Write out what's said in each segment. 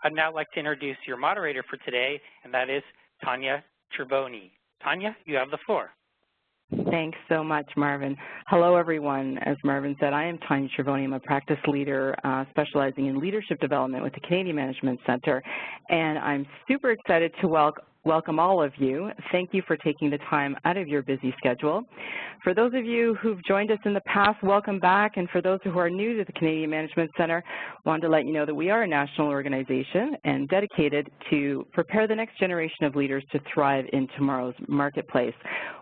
I'd now like to introduce your moderator for today, and that is Tanya Treboni. Tanya, you have the floor. Thanks so much, Marvin. Hello, everyone. As Marvin said, I am Tanya Treboni. I'm a practice leader specializing in leadership development with the Canadian Management Center, and I'm super excited to welcome all of you. Thank you for taking the time out of your busy schedule. For those of you who've joined us in the past, welcome back. And for those who are new to the Canadian Management Center, I wanted to let you know that we are a national organization and dedicated to prepare the next generation of leaders to thrive in tomorrow's marketplace.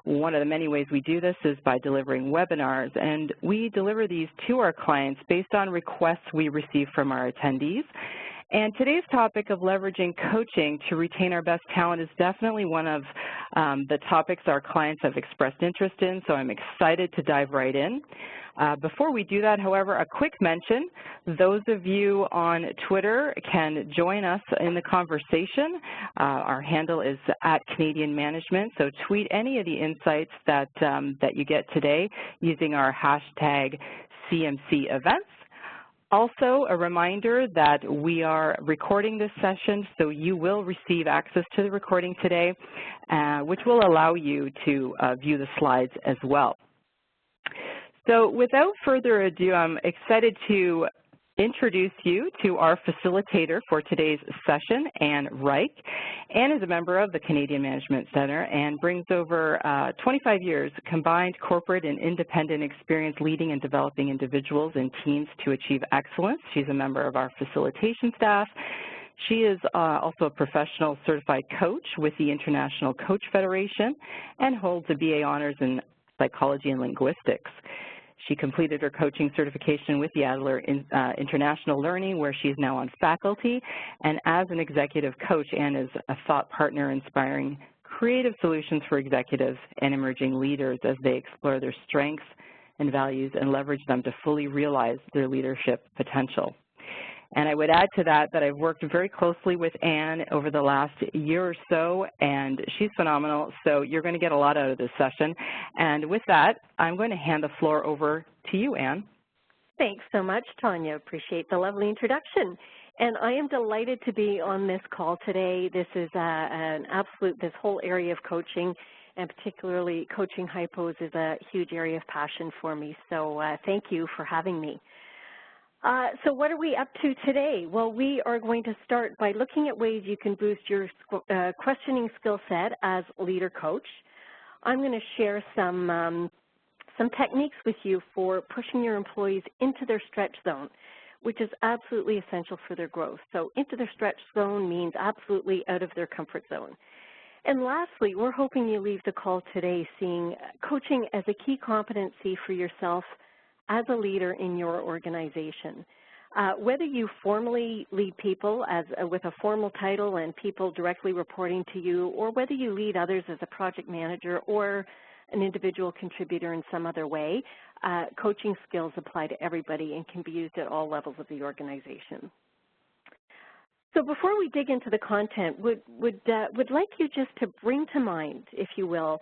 One of the many ways we do this is by delivering webinars, and we deliver these to our clients based on requests we receive from our attendees. And today's topic of leveraging coaching to retain our best talent is definitely one of the topics our clients have expressed interest in, so I'm excited to dive right in. Before we do that, however, a quick mention. Those of you on Twitter can join us in the conversation. Our handle is @CanadianManagement, so tweet any of the insights that you get today using our hashtag CMC events. Also, a reminder that we are recording this session, so you will receive access to the recording today, which will allow you to view the slides as well. So without further ado, I'm excited to introduce you to our facilitator for today's session, Ann Reich. Ann is a member of the Canadian Management Center and brings over 25 years combined corporate and independent experience leading and developing individuals and teams to achieve excellence. She's a member of our facilitation staff. She is also a professional certified coach with the International Coach Federation and holds a BA honors in psychology and linguistics. She completed her coaching certification with the Adler International Learning, where she is now on faculty. And as an executive coach, Ann is a thought partner inspiring creative solutions for executives and emerging leaders as they explore their strengths and values and leverage them to fully realize their leadership potential. And I would add to that that I've worked very closely with Ann over the last year or so, and she's phenomenal, so you're going to get a lot out of this session. And with that, I'm going to hand the floor over to you, Ann. Thanks so much, Tanya. Appreciate the lovely introduction. And I am delighted to be on this call today. This is this whole area of coaching, and particularly coaching HiPos is a huge area of passion for me, so thank you for having me. So what are we up to today? Well, we are going to start by looking at ways you can boost your questioning skill set as leader coach. I'm going to share some techniques with you for pushing your employees into their stretch zone, which is absolutely essential for their growth. So into their stretch zone means absolutely out of their comfort zone. And lastly, we're hoping you leave the call today seeing coaching as a key competency for yourself as a leader in your organization. Whether you formally lead people with a formal title and people directly reporting to you, or whether you lead others as a project manager or an individual contributor in some other way, coaching skills apply to everybody and can be used at all levels of the organization. So before we dig into the content, would like you just to bring to mind, if you will,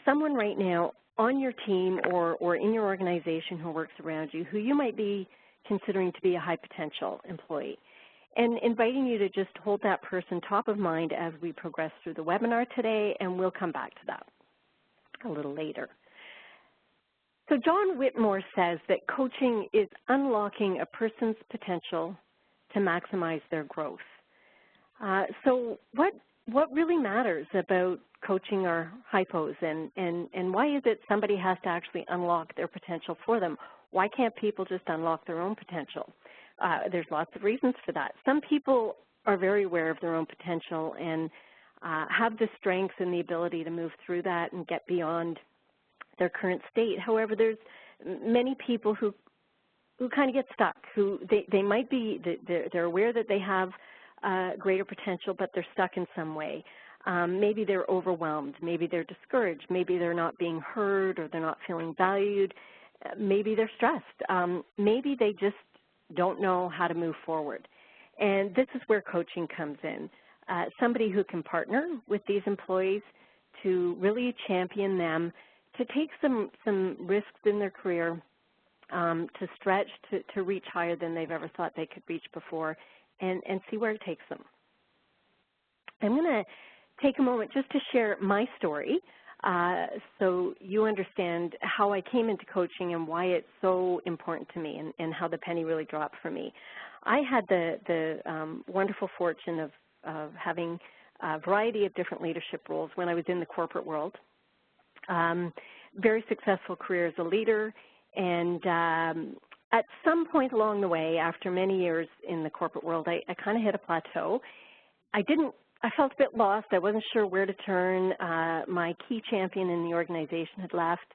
someone right now on your team or in your organization who works around you who you might be considering to be a high potential employee, and inviting you to just hold that person top of mind as we progress through the webinar today, and we'll come back to that a little later. So John Whitmore says that coaching is unlocking a person's potential to maximize their growth. So what really matters about coaching our HiPos, and why is it somebody has to actually unlock their potential for them? Why can't people just unlock their own potential? There's lots of reasons for that. Some people are very aware of their own potential and have the strengths and the ability to move through that and get beyond their current state. However, there's many people who kind of get stuck, who they might be, they're aware that they have greater potential, but they're stuck in some way. Maybe they're overwhelmed, maybe they're discouraged, maybe they're not being heard or they're not feeling valued, maybe they're stressed, maybe they just don't know how to move forward. And this is where coaching comes in. Somebody who can partner with these employees to really champion them, to take some risks in their career to stretch, to reach higher than they've ever thought they could reach before, and see where it takes them. I'm going to take a moment just to share my story so you understand how I came into coaching and why it's so important to me, and how the penny really dropped for me. I had the wonderful fortune of having a variety of different leadership roles when I was in the corporate world. Very successful career as a leader, and at some point along the way, after many years in the corporate world, I kind of hit a plateau. I felt a bit lost. I wasn't sure where to turn. My key champion in the organization had left,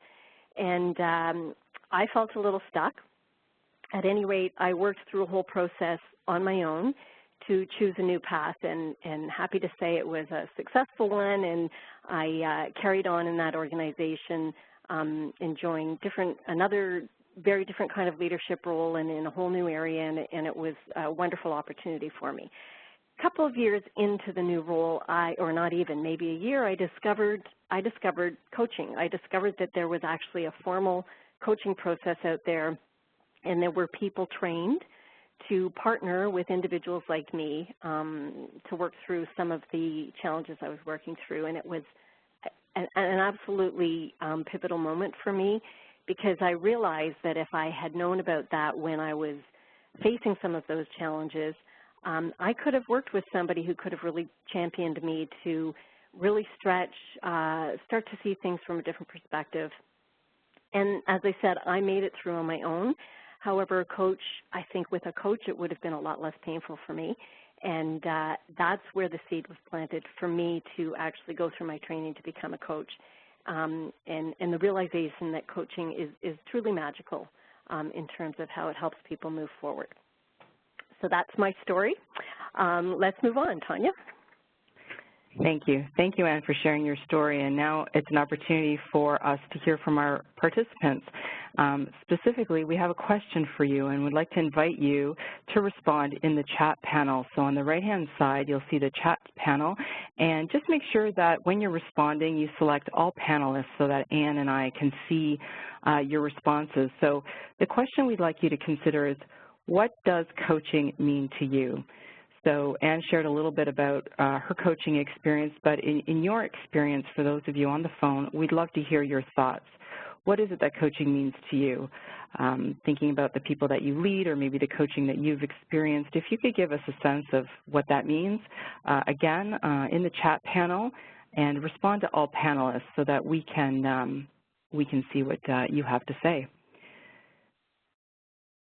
and I felt a little stuck. At any rate, I worked through a whole process on my own to choose a new path, and happy to say it was a successful one, and I carried on in that organization, enjoying another very different kind of leadership role and in a whole new area, and it was a wonderful opportunity for me. A couple of years into the new role, or not even, maybe a year, I discovered coaching. I discovered that there was actually a formal coaching process out there, and there were people trained to partner with individuals like me to work through some of the challenges I was working through. And it was an absolutely pivotal moment for me, because I realized that if I had known about that when I was facing some of those challenges, I could have worked with somebody who could have really championed me to really stretch, start to see things from a different perspective. And as I said, I made it through on my own. However, a coach, I think with a coach, it would have been a lot less painful for me. And that's where the seed was planted for me to actually go through my training to become a coach. And the realization that coaching is truly magical in terms of how it helps people move forward. So that's my story. Let's move on. Tanya? Thank you. Thank you, Anne, for sharing your story. And now it's an opportunity for us to hear from our participants. Specifically, we have a question for you, and would like to invite you to respond in the chat panel. So on the right-hand side, you'll see the chat panel. And just make sure that when you're responding, you select all panelists so that Anne and I can see your responses. So the question we'd like you to consider is, what does coaching mean to you? So Anne shared a little bit about her coaching experience, but in your experience, for those of you on the phone, we'd love to hear your thoughts. What is it that coaching means to you? Thinking about the people that you lead, or maybe the coaching that you've experienced, if you could give us a sense of what that means, again, in the chat panel, and respond to all panelists so that we can see what you have to say.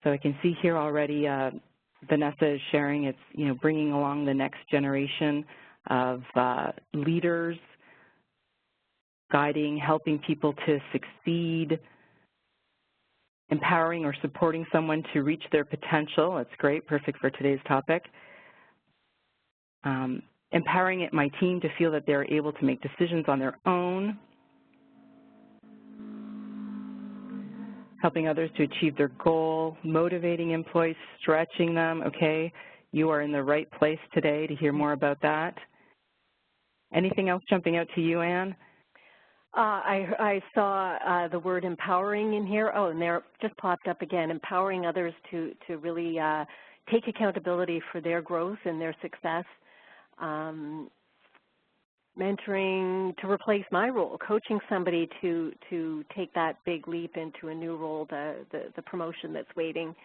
So I can see here already Vanessa is sharing, it's bringing along the next generation of leaders, guiding, helping people to succeed, empowering or supporting someone to reach their potential. That's great, perfect for today's topic. Empowering my team to feel that they're able to make decisions on their own. Helping others to achieve their goal, motivating employees, stretching them. Okay, you are in the right place today to hear more about that. Anything else jumping out to you, Anne? I saw the word empowering in here. Oh, and there it just popped up again, empowering others to really take accountability for their growth and their success. Mentoring to replace my role, coaching somebody to take that big leap into a new role, the promotion that's waiting.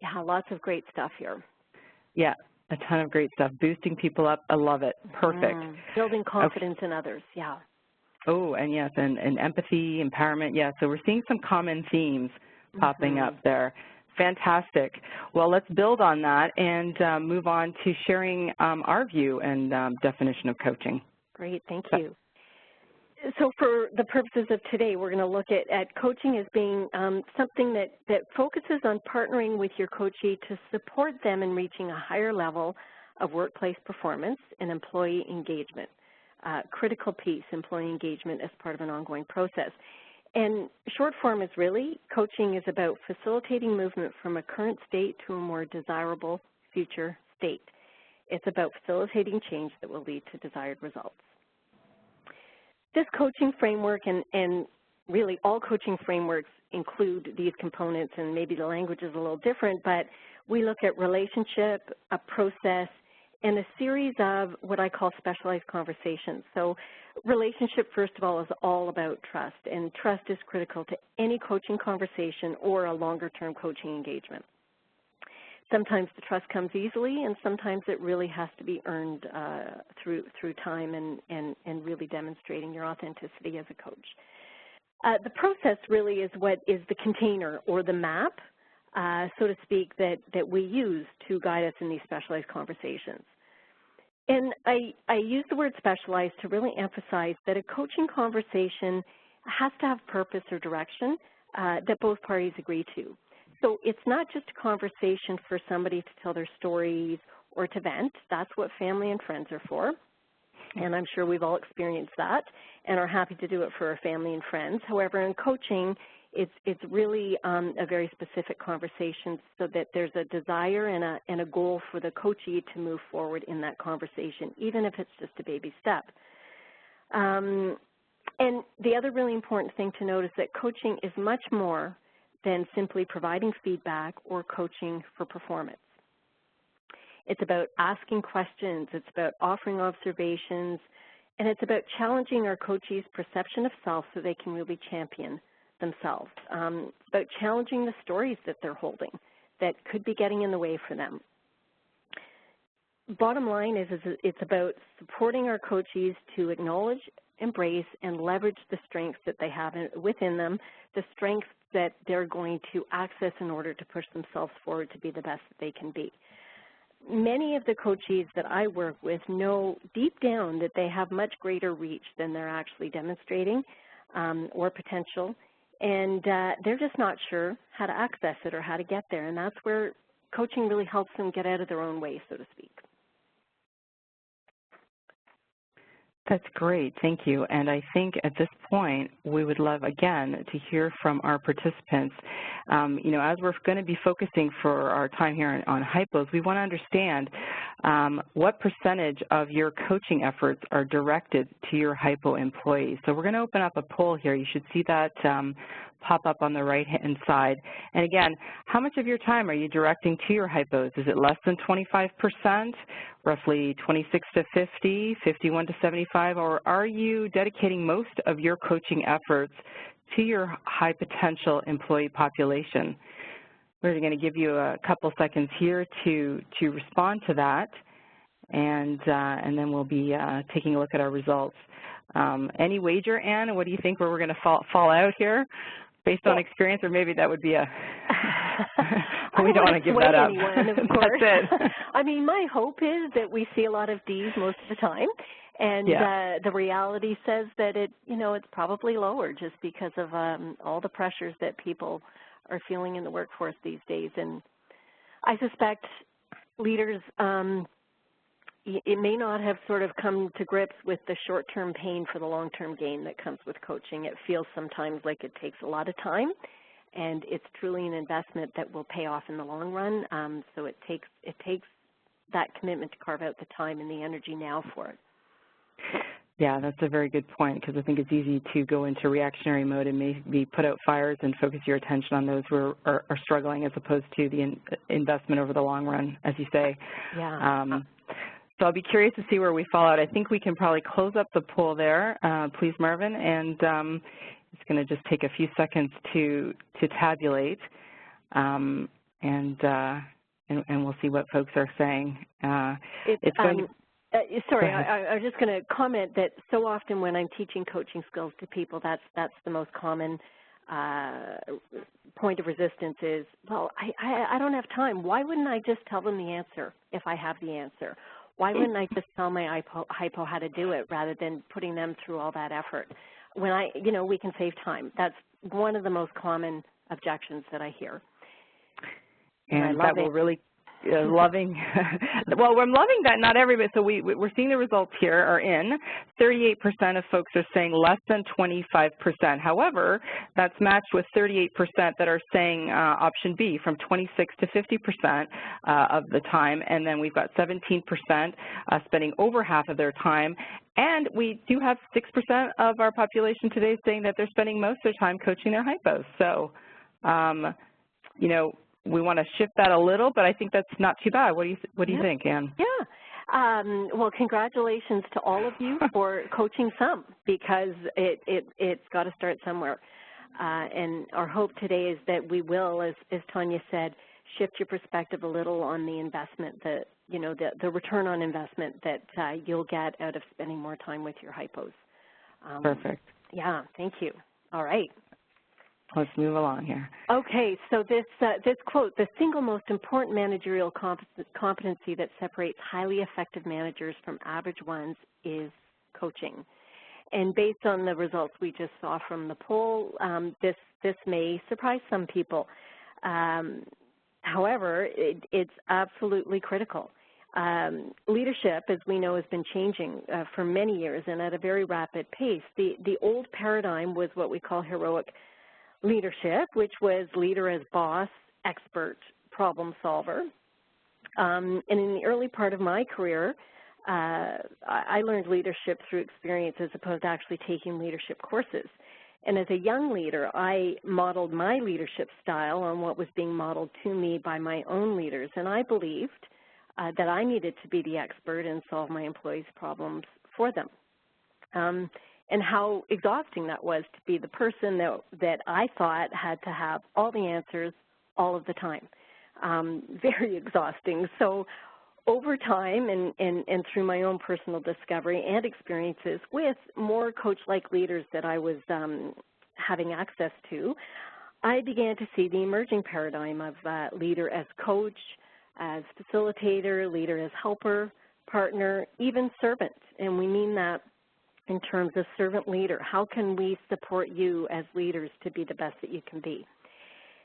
Yeah, lots of great stuff here. Yeah, a ton of great stuff. Boosting people up, I love it. Perfect. Building confidence in others, yeah. Oh, and yes, and empathy, empowerment, yeah. So we're seeing some common themes popping up there. Fantastic. Well, let's build on that and move on to sharing our view and definition of coaching. Great, thank you. So for the purposes of today, we're going to look at coaching as being something that focuses on partnering with your coachee to support them in reaching a higher level of workplace performance and employee engagement. Critical piece, employee engagement as part of an ongoing process. And short form is really, coaching is about facilitating movement from a current state to a more desirable future state. It's about facilitating change that will lead to desired results. This coaching framework and really all coaching frameworks include these components, and maybe the language is a little different, but we look at relationship, a process, and a series of what I call specialized conversations. So relationship, first of all, is all about trust, and trust is critical to any coaching conversation or a longer-term coaching engagement. Sometimes the trust comes easily, and sometimes it really has to be earned through time and really demonstrating your authenticity as a coach. The process really is what is the container or the map, so to speak, that we use to guide us in these specialized conversations. And I use the word specialized to really emphasize that a coaching conversation has to have purpose or direction that both parties agree to. So it's not just a conversation for somebody to tell their stories or to vent. That's what family and friends are for. And I'm sure we've all experienced that and are happy to do it for our family and friends. However, in coaching, it's really a very specific conversation so that there's a desire and a goal for the coachee to move forward in that conversation, even if it's just a baby step. And the other really important thing to note is that coaching is much more than simply providing feedback or coaching for performance. It's about asking questions, it's about offering observations, and it's about challenging our coachees' perception of self so they can really champion themselves. It's about challenging the stories that they're holding that could be getting in the way for them. Bottom line is it's about supporting our coachees to acknowledge, embrace, and leverage the strengths that they have within them, the strengths that they're going to access in order to push themselves forward to be the best that they can be. Many of the coachees that I work with know deep down that they have much greater reach than they're actually demonstrating or potential, and they're just not sure how to access it or how to get there, and that's where coaching really helps them get out of their own way, so to speak. That's great, thank you. And I think at this point, we would love, again, to hear from our participants. You know, as we're going to be focusing for our time here on HiPos, we want to understand what percentage of your coaching efforts are directed to your HiPo employees. So we're going to open up a poll here. You should see that pop up on the right-hand side. And again, how much of your time are you directing to your HiPos? Is it less than 25%, roughly 26 to 50, 51 to 75, or are you dedicating most of your coaching efforts to your high-potential employee population? We're going to give you a couple seconds here to respond to that, and then we'll be taking a look at our results. Any wager, Anne? What do you think where we're going to fall out here? Based on experience, or maybe that would be a, we don't want to give that up. Anyone, of course. That's it. I mean, my hope is that we see a lot of Ds most of the time, and the reality says that it's probably lower just because of all the pressures that people are feeling in the workforce these days. And I suspect leaders, it may not have sort of come to grips with the short-term pain for the long-term gain that comes with coaching. It feels sometimes like it takes a lot of time, and it's truly an investment that will pay off in the long run. So it takes that commitment to carve out the time and the energy now for it. Yeah, that's a very good point, because I think it's easy to go into reactionary mode and maybe put out fires and focus your attention on those who are struggling, as opposed to the investment over the long run, as you say. Yeah. So I'll be curious to see where we fall out. I think we can probably close up the poll there, please, Marvin, and it's going to just take a few seconds to tabulate, and we'll see what folks are saying. Sorry, I was just going to comment that so often when I'm teaching coaching skills to people, that's the most common point of resistance is, well, I don't have time. Why wouldn't I just tell them the answer if I have the answer? Why wouldn't I just tell my HiPo how to do it rather than putting them through all that effort? When we can save time. That's one of the most common objections that I hear. And that will really loving, well, we're loving that not everybody, so we're seeing the results here are in. 38% of folks are saying less than 25%. However, that's matched with 38% that are saying option B, from 26 to 50% of the time, and then we've got 17% spending over half of their time. And we do have 6% of our population today saying that they're spending most of their time coaching their HiPos. So, you know, we want to shift that a little, but I think that's not too bad. What do you think, Ann? Yeah. Well, congratulations to all of you for coaching some, because it's got to start somewhere. And our hope today is that we will, as Tanya said, shift your perspective a little on the investment, the return on investment that you'll get out of spending more time with your HiPos. Perfect. Yeah, thank you. All right. Let's move along here. Okay, so this quote, the single most important managerial competency that separates highly effective managers from average ones is coaching. And based on the results we just saw from the poll, this may surprise some people. However, it's absolutely critical. Leadership, as we know, has been changing for many years and at a very rapid pace. The old paradigm was what we call heroic leadership, which was leader as boss, expert, problem solver. And in the early part of my career, I learned leadership through experience as opposed to actually taking leadership courses. And as a young leader, I modeled my leadership style on what was being modeled to me by my own leaders. And I believed that I needed to be the expert and solve my employees' problems for them. And how exhausting that was to be the person that I thought had to have all the answers all of the time. Very exhausting. So over time and through my own personal discovery and experiences with more coach-like leaders that I was having access to, I began to see the emerging paradigm of leader as coach, as facilitator, leader as helper, partner, even servant. And we mean that in terms of servant leader. How can we support you as leaders to be the best that you can be?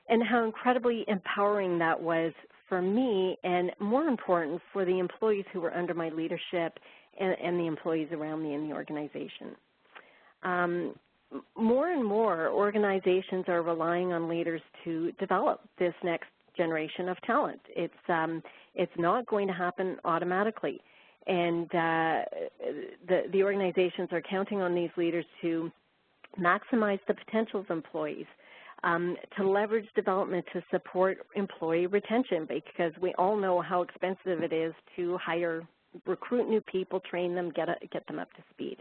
And how incredibly empowering that was for me, and more important, for the employees who were under my leadership and the employees around me in the organization. More and more organizations are relying on leaders to develop this next generation of talent. It's not going to happen automatically. And the organizations are counting on these leaders to maximize the potential of employees, to leverage development to support employee retention, because we all know how expensive it is to recruit new people, train them, get them up to speed.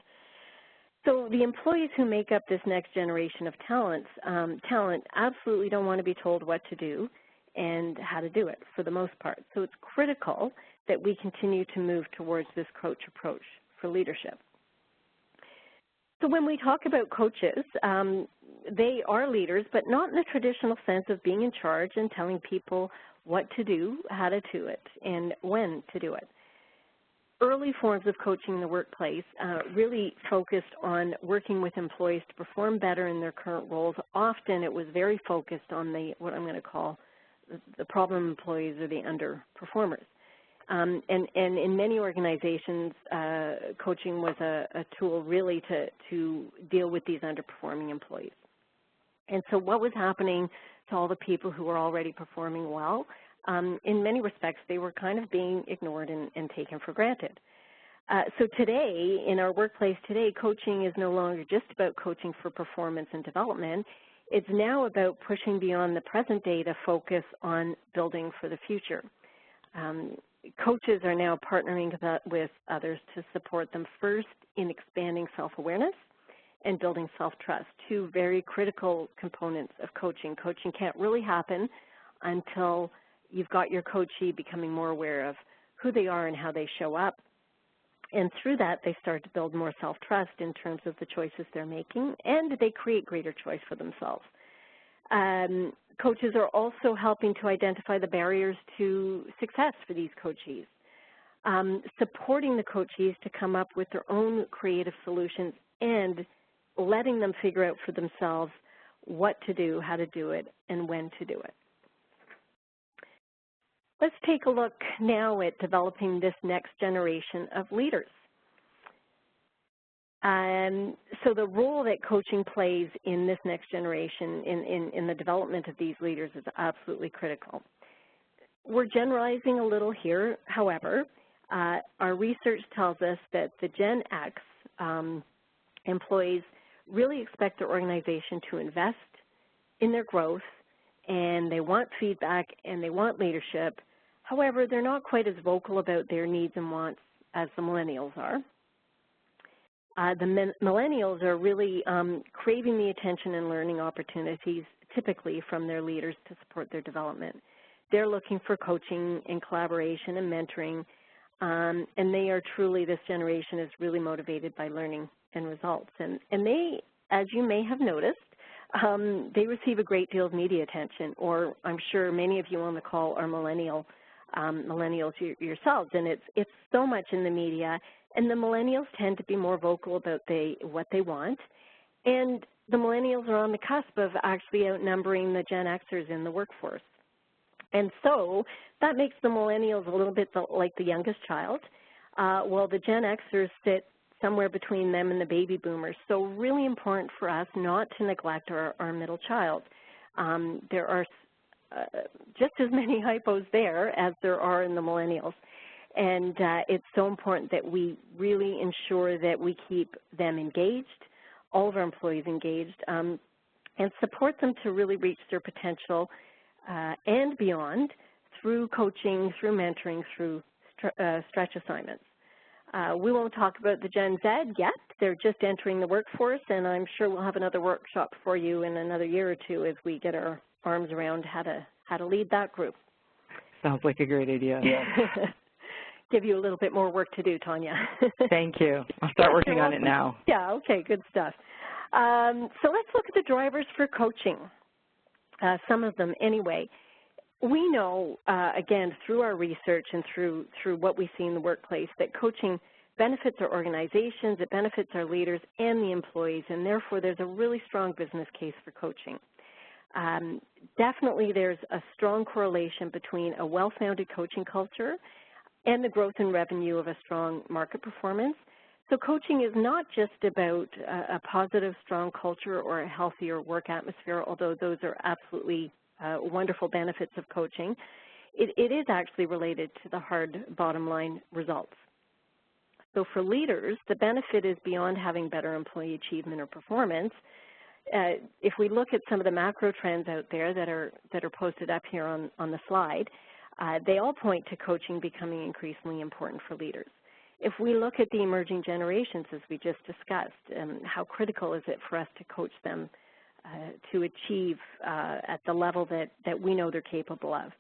So the employees who make up this next generation of talent absolutely don't want to be told what to do and how to do it for the most part. So it's critical that we continue to move towards this coach approach for leadership. So when we talk about coaches, they are leaders, but not in the traditional sense of being in charge and telling people what to do, how to do it, and when to do it. Early forms of coaching in the workplace really focused on working with employees to perform better in their current roles. Often it was very focused on what I'm going to call the problem employees or the underperformers. And in many organizations, coaching was a tool really to deal with these underperforming employees. And so what was happening to all the people who were already performing well? In many respects, they were kind of being ignored and taken for granted. So today, in our workplace today, coaching is no longer just about coaching for performance and development. It's now about pushing beyond the present day to focus on building for the future. Coaches are now partnering with others to support them first in expanding self-awareness and building self-trust, two very critical components of coaching. Coaching can't really happen until you've got your coachee becoming more aware of who they are and how they show up. And through that, they start to build more self-trust in terms of the choices they're making, and they create greater choice for themselves. Coaches are also helping to identify the barriers to success for these coachees, supporting the coachees to come up with their own creative solutions and letting them figure out for themselves what to do, how to do it, and when to do it. Let's take a look now at developing this next generation of leaders. So the role that coaching plays in this next generation in the development of these leaders is absolutely critical. We're generalizing a little here, however. Our research tells us that the Gen X employees really expect their organization to invest in their growth, and they want feedback and they want leadership. However, they're not quite as vocal about their needs and wants as the millennials are. The millennials are really craving the attention and learning opportunities typically from their leaders to support their development. They're looking for coaching and collaboration and mentoring, and they are truly, this generation is really motivated by learning and results. And they, as you may have noticed, they receive a great deal of media attention, or I'm sure many of you on the call are millennials yourselves, and it's so much in the media, and the millennials tend to be more vocal about what they want, and the millennials are on the cusp of actually outnumbering the Gen Xers in the workforce. And so that makes the millennials a little bit like the youngest child, while the Gen Xers sit somewhere between them and the baby boomers. So really important for us not to neglect our middle child. There are just as many HiPos there as there are in the millennials. And it's so important that we really ensure that we keep them engaged, all of our employees engaged, and support them to really reach their potential and beyond through coaching, through mentoring, through stretch assignments. We won't talk about the Gen Z yet. They're just entering the workforce, and I'm sure we'll have another workshop for you in another year or two as we get our arms around how to lead that group. Sounds like a great idea. Yeah. Give you a little bit more work to do, Tanya. Thank you. I'll start working on it now. Yeah, okay, good stuff. So let's look at the drivers for coaching, some of them anyway. We know, again, through our research and through what we see in the workplace, that coaching benefits our organizations, it benefits our leaders and the employees, and therefore there's a really strong business case for coaching. Definitely there's a strong correlation between a well-founded coaching culture and the growth in revenue of a strong market performance. So coaching is not just about a positive, strong culture or a healthier work atmosphere, although those are absolutely wonderful benefits of coaching. It is actually related to the hard bottom line results. So for leaders, the benefit is beyond having better employee achievement or performance. If we look at some of the macro trends out there that are posted up here on the slide, they all point to coaching becoming increasingly important for leaders. If we look at the emerging generations, as we just discussed, how critical is it for us to coach them to achieve at the level that we know they're capable of.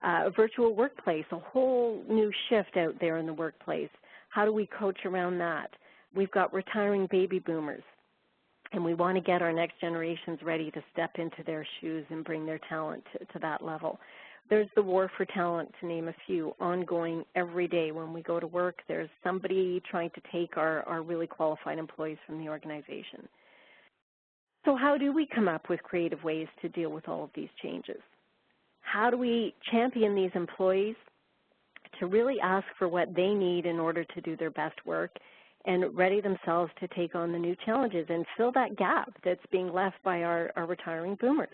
A virtual workplace, a whole new shift out there in the workplace. How do we coach around that? We've got retiring baby boomers, and we want to get our next generations ready to step into their shoes and bring their talent to that level. There's the war for talent, to name a few, ongoing every day. When we go to work, there's somebody trying to take our really qualified employees from the organization. So how do we come up with creative ways to deal with all of these changes? How do we champion these employees to really ask for what they need in order to do their best work and ready themselves to take on the new challenges and fill that gap that's being left by our retiring boomers?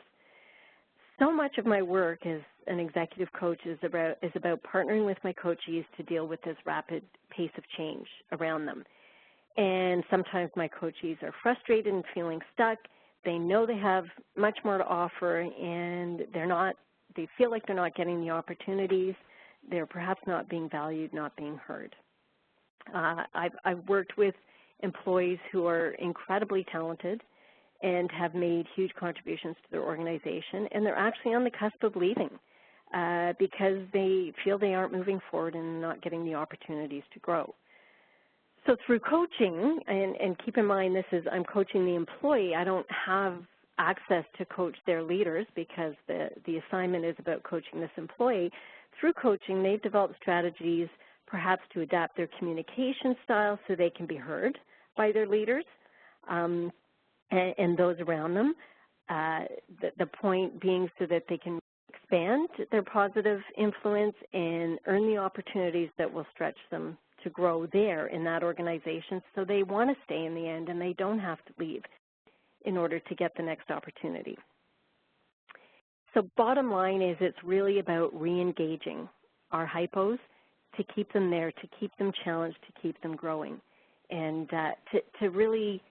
So much of my work as an executive coach is about partnering with my coachees to deal with this rapid pace of change around them. And sometimes my coachees are frustrated and feeling stuck. They know they have much more to offer, and they feel like they're not getting the opportunities. They're perhaps not being valued, not being heard. I've worked with employees who are incredibly talented and have made huge contributions to their organization, and they're actually on the cusp of leaving because they feel they aren't moving forward and not getting the opportunities to grow. So through coaching, and keep in mind I'm coaching the employee, I don't have access to coach their leaders because the assignment is about coaching this employee. Through coaching, they've developed strategies perhaps to adapt their communication style so they can be heard by their leaders and those around them. The point being so that they can expand their positive influence and earn the opportunities that will stretch them to grow there in that organization, so they want to stay in the end and they don't have to leave in order to get the next opportunity. So bottom line is it's really about re-engaging our HiPos to keep them there, to keep them challenged, to keep them growing, and to really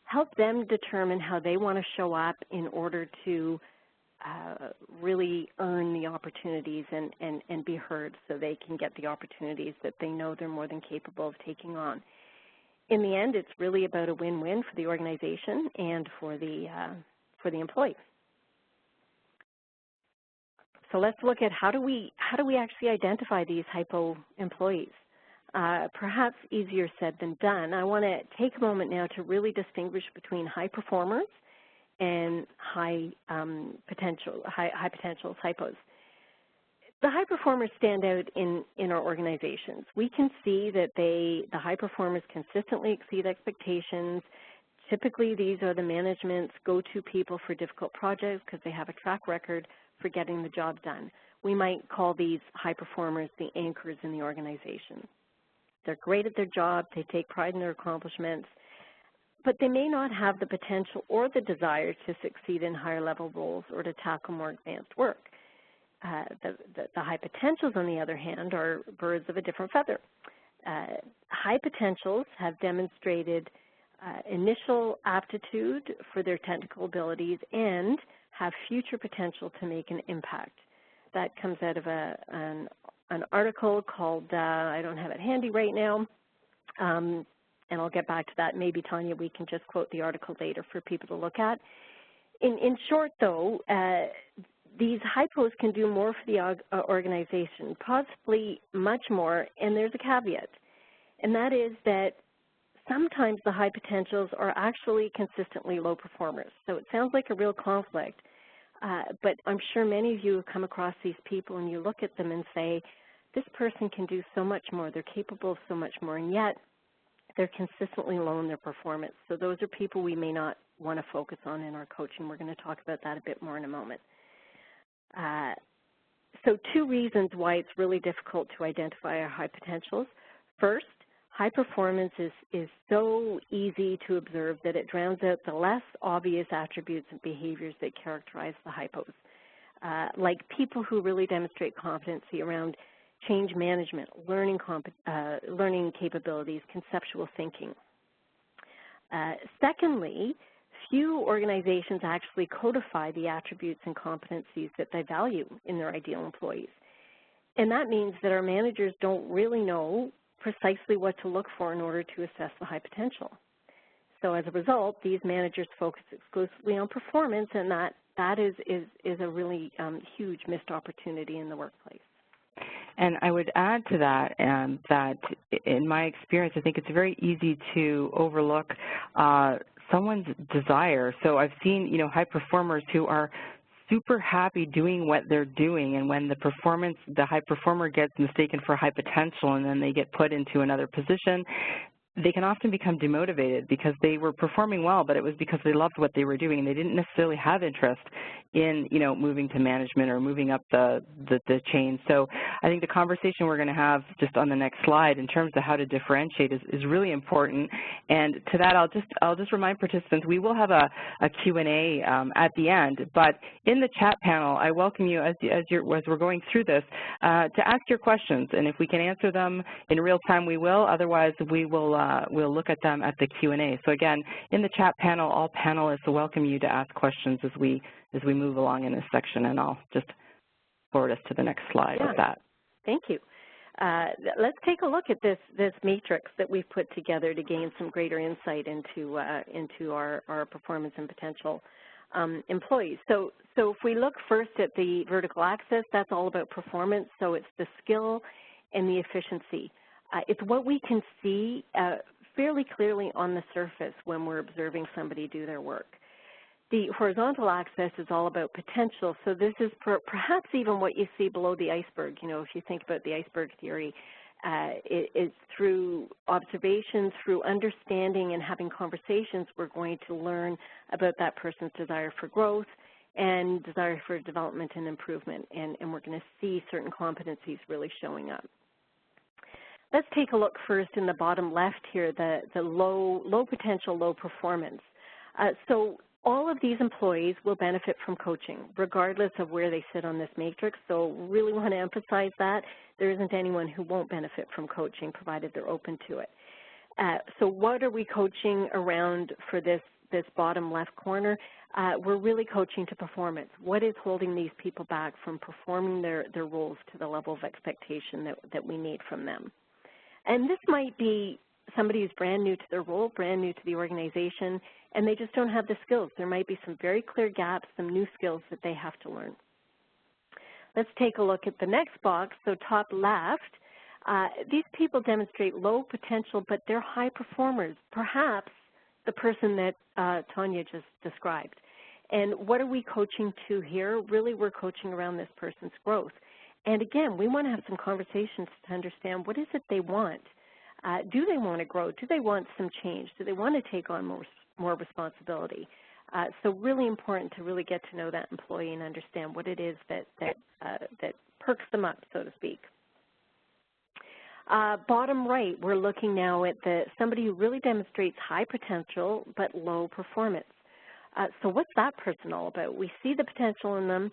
help them determine how they want to show up in order to really earn the opportunities and be heard, so they can get the opportunities that they know they're more than capable of taking on. In the end, it's really about a win-win for the organization and for the employee. So let's look at how do we actually identify these HiPo employees. Perhaps easier said than done. I want to take a moment now to really distinguish between high performers and high potentials, HiPos. The high performers stand out in our organizations. We can see that the high performers consistently exceed expectations. Typically, these are the management's go-to people for difficult projects because they have a track record for getting the job done. We might call these high performers the anchors in the organization. They're great at their job, they take pride in their accomplishments, but they may not have the potential or the desire to succeed in higher level roles or to tackle more advanced work. The high potentials, on the other hand, are birds of a different feather. High potentials have demonstrated initial aptitude for their technical abilities and have future potential to make an impact. That comes out of an article called, I don't have it handy right now, and I'll get back to that. Maybe, Tanya, we can just quote the article later for people to look at. In short, though, these HiPos can do more for the organization, possibly much more, and there's a caveat, and that is that sometimes the high potentials are actually consistently low performers. So it sounds like a real conflict, but I'm sure many of you have come across these people and you look at them and say, this person can do so much more, they're capable of so much more, and yet they're consistently low in their performance. So those are people we may not want to focus on in our coaching. We're going to talk about that a bit more in a moment. So two reasons why it's really difficult to identify our high potentials. First, high performance is so easy to observe that it drowns out the less obvious attributes and behaviors that characterize the HiPos, like people who really demonstrate competency around change management, learning capabilities, conceptual thinking. Secondly, few organizations actually codify the attributes and competencies that they value in their ideal employees. And that means that our managers don't really know precisely what to look for in order to assess the high potential. So as a result, these managers focus exclusively on performance, and that is a really huge missed opportunity in the workplace. And I would add to that that in my experience, I think it's very easy to overlook someone's desire. So I've seen, high performers who are super happy doing what they're doing, and when the high performer gets mistaken for high potential and then they get put into another position, they can often become demotivated because they were performing well, but it was because they loved what they were doing and they didn't necessarily have interest in, moving to management or moving up the chain. So I think the conversation we're going to have just on the next slide in terms of how to differentiate is really important. And to that, I'll just remind participants, we will have a Q&A at the end, but in the chat panel, I welcome you as we're going through this to ask your questions, and if we can answer them in real time, we will. Otherwise, we'll look at them at the Q&A. So again, in the chat panel, all panelists welcome you to ask questions as we move along in this section, and I'll just forward us to the next slide with that. Thank you. Let's take a look at this matrix that we've put together to gain some greater insight into our performance and potential employees. So if we look first at the vertical axis, that's all about performance. So it's the skill and the efficiency. It's what we can see fairly clearly on the surface when we're observing somebody do their work. The horizontal axis is all about potential, so this is perhaps even what you see below the iceberg. If you think about the iceberg theory, it's through observation, through understanding and having conversations, we're going to learn about that person's desire for growth and desire for development and improvement, and we're going to see certain competencies really showing up. Let's take a look first in the bottom left here, the low potential, low performance. So all of these employees will benefit from coaching, regardless of where they sit on this matrix. So really want to emphasize that. There isn't anyone who won't benefit from coaching, provided they're open to it. So what are we coaching around for this bottom left corner? We're really coaching to performance. What is holding these people back from performing their roles to the level of expectation that we need from them? And this might be somebody who's brand new to their role, brand new to the organization, and they just don't have the skills. There might be some very clear gaps, some new skills that they have to learn. Let's take a look at the next box. So top left, these people demonstrate low potential, but they're high performers, perhaps the person that Tanya just described. And what are we coaching to here? Really, we're coaching around this person's growth. And again, we want to have some conversations to understand what is it they want. Do they want to grow? Do they want some change? Do they want to take on more responsibility? So really important to really get to know that employee and understand what it is that perks them up, so to speak. Bottom right, we're looking now at somebody who really demonstrates high potential but low performance. So what's that person all about? We see the potential in them.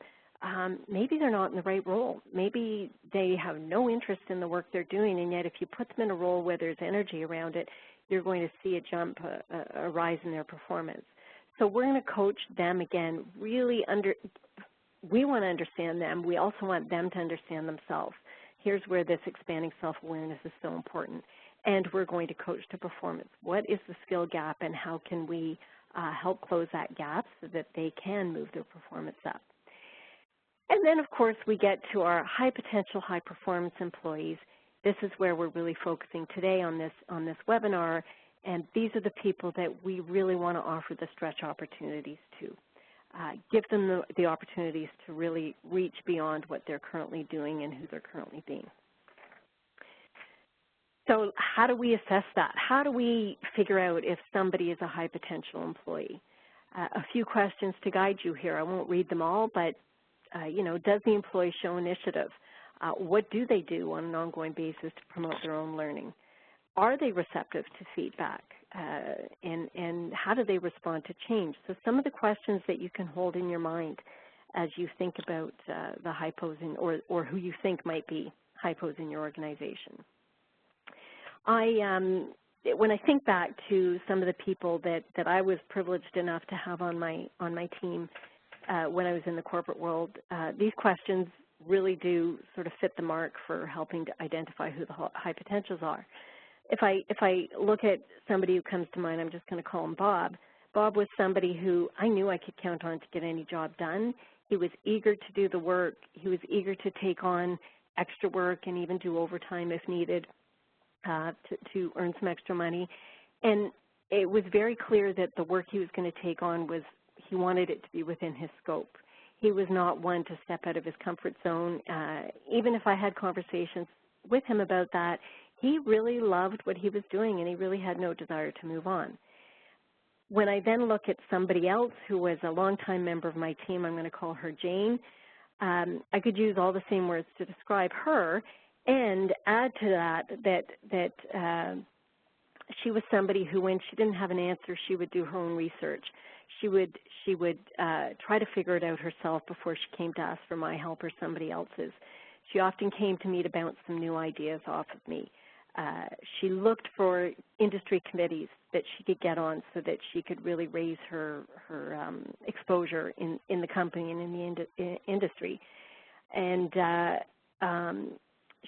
Maybe they're not in the right role. Maybe they have no interest in the work they're doing, and yet if you put them in a role where there's energy around it, you're going to see a jump, a rise in their performance. So we're going to coach them again. We want to understand them. We also want them to understand themselves. Here's where this expanding self-awareness is so important. And we're going to coach to performance. What is the skill gap, and how can we help close that gap so that they can move their performance up? And then, of course, we get to our high potential, high performance employees. This is where we're really focusing today on this webinar, and these are the people that we really want to offer the stretch opportunities to. Give them the opportunities to really reach beyond what they're currently doing and who they're currently being. So how do we assess that? How do we figure out if somebody is a high potential employee? A few questions to guide you here. I won't read them all, but does the employee show initiative? What do they do on an ongoing basis to promote their own learning? Are they receptive to feedback? And how do they respond to change? So some of the questions that you can hold in your mind as you think about the HiPos or who you think might be HiPos in your organization. When I think back to some of the people that I was privileged enough to have on my team when I was in the corporate world, these questions really do sort of fit the mark for helping to identify who the high potentials are. If I look at somebody who comes to mind, I'm just going to call him Bob. Bob was somebody who I knew I could count on to get any job done. He was eager to do the work. He was eager to take on extra work and even do overtime if needed to earn some extra money. And it was very clear that the work he was going to take on he wanted it to be within his scope. He was not one to step out of his comfort zone. Even if I had conversations with him about that, he really loved what he was doing, and he really had no desire to move on. When I then look at somebody else who was a longtime member of my team, I'm going to call her Jane, I could use all the same words to describe her and add to that she was somebody who, when she didn't have an answer, she would do her own research. She would try to figure it out herself before she came to us for my help or somebody else's. She often came to me to bounce some new ideas off of me. She looked for industry committees that she could get on so that she could really raise her exposure in the company and in the industry. And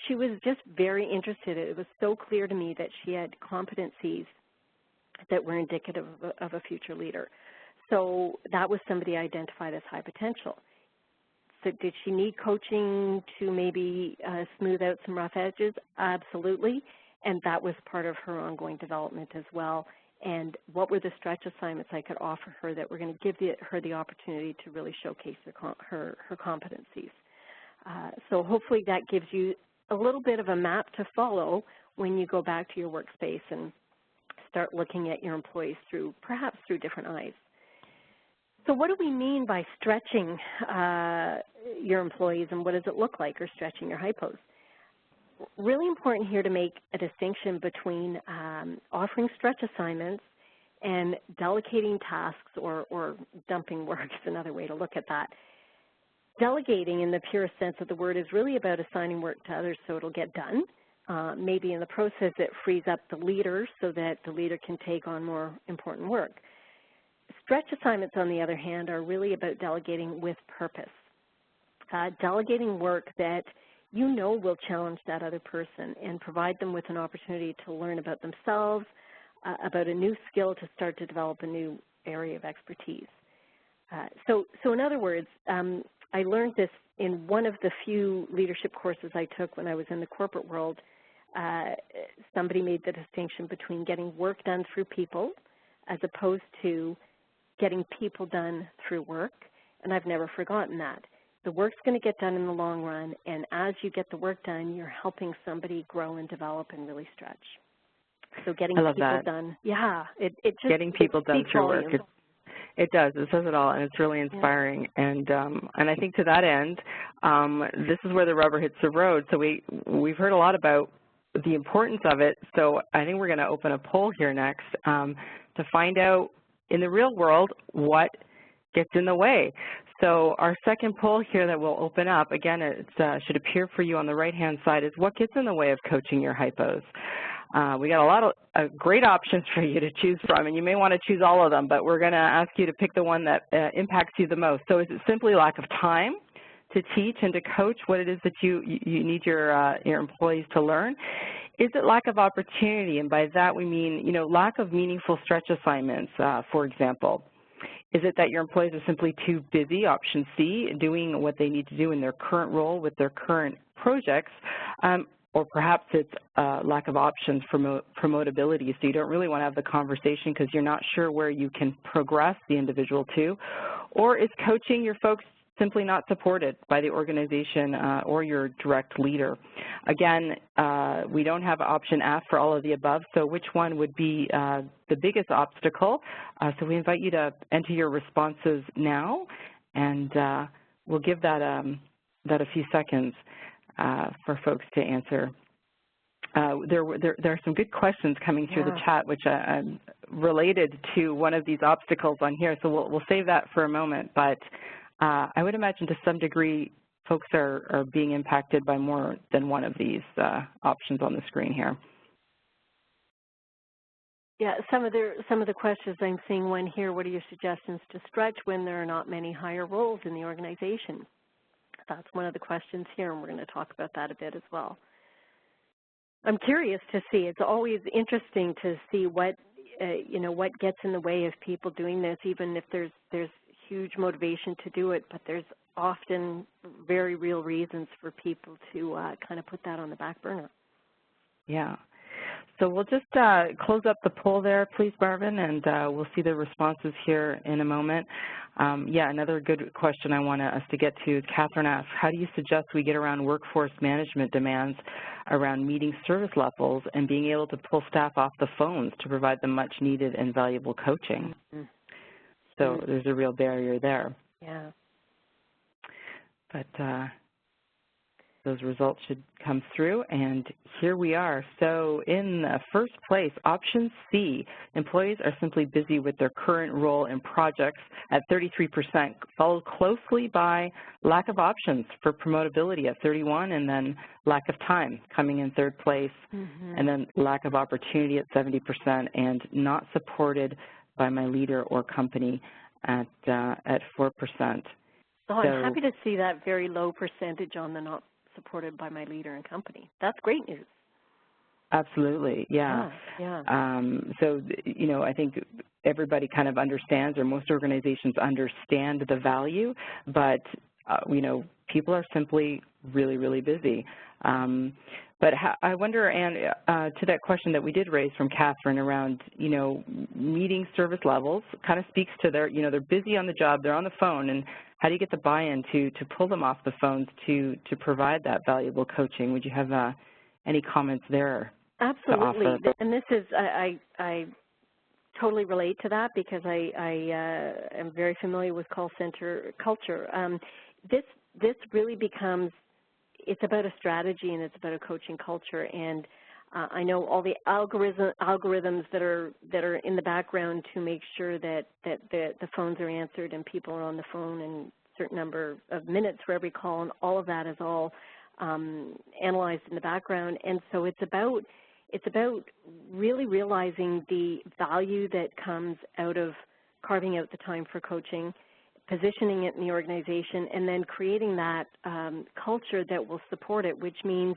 she was just very interested. It was so clear to me that she had competencies that were indicative of a future leader. So that was somebody identified as high potential. So did she need coaching to maybe smooth out some rough edges? Absolutely, and that was part of her ongoing development as well. And what were the stretch assignments I could offer her that were going to give her the opportunity to really showcase her competencies? So hopefully that gives you a little bit of a map to follow when you go back to your workspace and start looking at your employees perhaps through different eyes. So what do we mean by stretching your employees, and what does it look like, or stretching your HiPos? Really important here to make a distinction between offering stretch assignments and delegating tasks or dumping work is another way to look at that. Delegating in the purest sense of the word is really about assigning work to others so it'll get done. Maybe in the process it frees up the leader so that the leader can take on more important work. Stretch assignments, on the other hand, are really about delegating with purpose. Delegating work that you know will challenge that other person and provide them with an opportunity to learn about themselves, about a new skill, to start to develop a new area of expertise. So in other words, I learned this in one of the few leadership courses I took when I was in the corporate world. Somebody made the distinction between getting work done through people as opposed to getting people done through work, and I've never forgotten that. The work's going to get done in the long run, and as you get the work done, you're helping somebody grow and develop and really stretch. So getting people done, yeah, it just getting people done through work. It does. It says it all, and it's really inspiring. Yeah. And I think to that end, this is where the rubber hits the road. So we've heard a lot about the importance of it. So I think we're going to open a poll here next to find out in the real world what gets in the way. So our second poll here that we'll open up, again, it should appear for you on the right-hand side, is what gets in the way of coaching your HiPos? We got a lot of great options for you to choose from, and you may want to choose all of them, but we're going to ask you to pick the one that impacts you the most. So is it simply lack of time to teach and to coach what it is that you need your employees to learn? Is it lack of opportunity? And by that we mean, lack of meaningful stretch assignments, for example. Is it that your employees are simply too busy, option C, doing what they need to do in their current role with their current projects? Or perhaps it's lack of options for promotability, so you don't really want to have the conversation because you're not sure where you can progress the individual to. Or is coaching your folks simply not supported by the organization or your direct leader? Again, we don't have option F for all of the above, so which one would be the biggest obstacle? So we invite you to enter your responses now, and we'll give that a few seconds for folks to answer. There are some good questions coming through the chat, which related to one of these obstacles on here, so we'll save that for a moment. But I would imagine to some degree folks are being impacted by more than one of these options on the screen here. Yeah, some of the questions I'm seeing one here, what are your suggestions to stretch when there are not many higher roles in the organization? That's one of the questions here, and we're going to talk about that a bit as well. I'm curious to see. It's always interesting to see what what gets in the way of people doing this, even if there's huge motivation to do it, but there's often very real reasons for people to kind of put that on the back burner. Yeah. So we'll just close up the poll there, please, Marvin, and we'll see the responses here in a moment. Yeah, another good question I want us to get to is Catherine asks, how do you suggest we get around workforce management demands around meeting service levels and being able to pull staff off the phones to provide them much needed and valuable coaching? Mm-hmm. So there's a real barrier there. Yeah. But those results should come through, and here we are. So in the first place, option C, employees are simply busy with their current role and projects at 33%, followed closely by lack of options for promotability at 31%, and then lack of time coming in third place, and then lack of opportunity at 70%, and not supported by my leader or company at 4%. Oh, I'm happy to see that very low percentage on the not supported by my leader and company. That's great news. Absolutely, yeah. So, I think everybody kind of understands, or most organizations understand the value, but, people are simply really, really busy. But I wonder, Anne, to that question that we did raise from Catherine around, meeting service levels, kind of speaks to their, they're busy on the job, they're on the phone, and how do you get the buy-in to pull them off the phones to provide that valuable coaching? Would you have any comments there? Absolutely. And this is, I totally relate to that because I am very familiar with call center culture. This really becomes, it's about a strategy and it's about a coaching culture, and I know all the algorithms that are in the background to make sure that the phones are answered and people are on the phone and a certain number of minutes for every call, and all of that is all analyzed in the background. And so it's about really realizing the value that comes out of carving out the time for coaching, positioning it in the organization, and then creating that culture that will support it, which means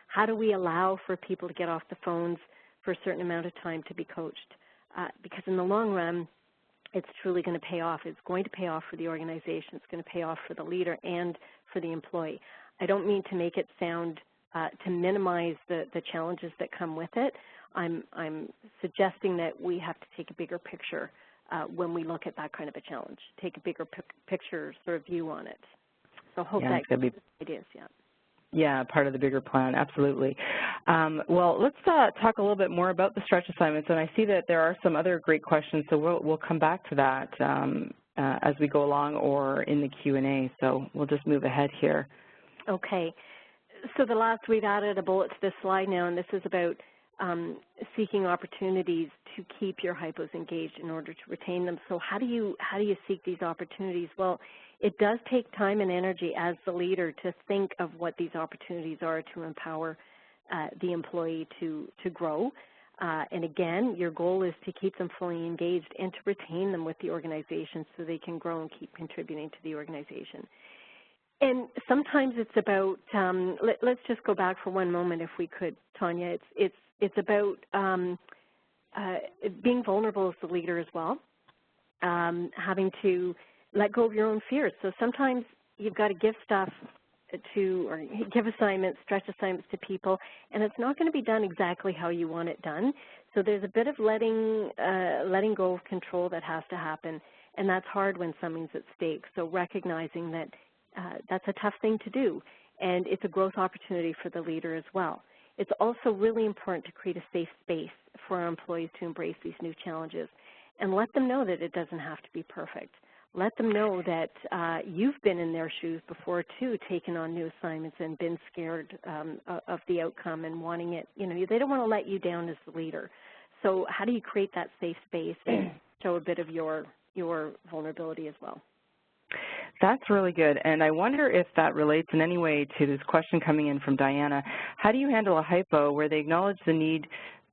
how do we allow for people to get off the phones for a certain amount of time to be coached? Because in the long run, it's truly going to pay off. It's going to pay off for the organization. It's going to pay off for the leader and for the employee. I don't mean to make it sound, to minimize the challenges that come with it. I'm suggesting that we have to take a bigger picture when we look at that kind of a challenge, take a bigger picture sort of view on it. So I hope that gives ideas, Yeah, part of the bigger plan, absolutely. Well, let's talk a little bit more about the stretch assignments, and I see that there are some other great questions, so we'll come back to that as we go along or in the Q&A, so we'll just move ahead here. Okay. So the last, we've added a bullet to this slide now, and this is about seeking opportunities to keep your HiPos engaged in order to retain them. So how do you seek these opportunities? Well, it does take time and energy as the leader to think of what these opportunities are to empower the employee to grow. And again, your goal is to keep them fully engaged and to retain them with the organization so they can grow and keep contributing to the organization. And sometimes it's about, let's just go back for one moment if we could, Tanya. It's about being vulnerable as the leader as well, having to let go of your own fears. So sometimes you've got to give stuff to, or give assignments, stretch assignments to people, and it's not going to be done exactly how you want it done. So there's a bit of letting go of control that has to happen, and that's hard when something's at stake. So recognizing that that's a tough thing to do, and it's a growth opportunity for the leader as well. It's also really important to create a safe space for our employees to embrace these new challenges and let them know that it doesn't have to be perfect. Let them know that you've been in their shoes before, too, taken on new assignments and been scared of the outcome and wanting it. You know, they don't want to let you down as the leader. So how do you create that safe space and show a bit of your vulnerability as well? That's really good, and I wonder if that relates in any way to this question coming in from Diana. How do you handle a HiPo where they acknowledge the need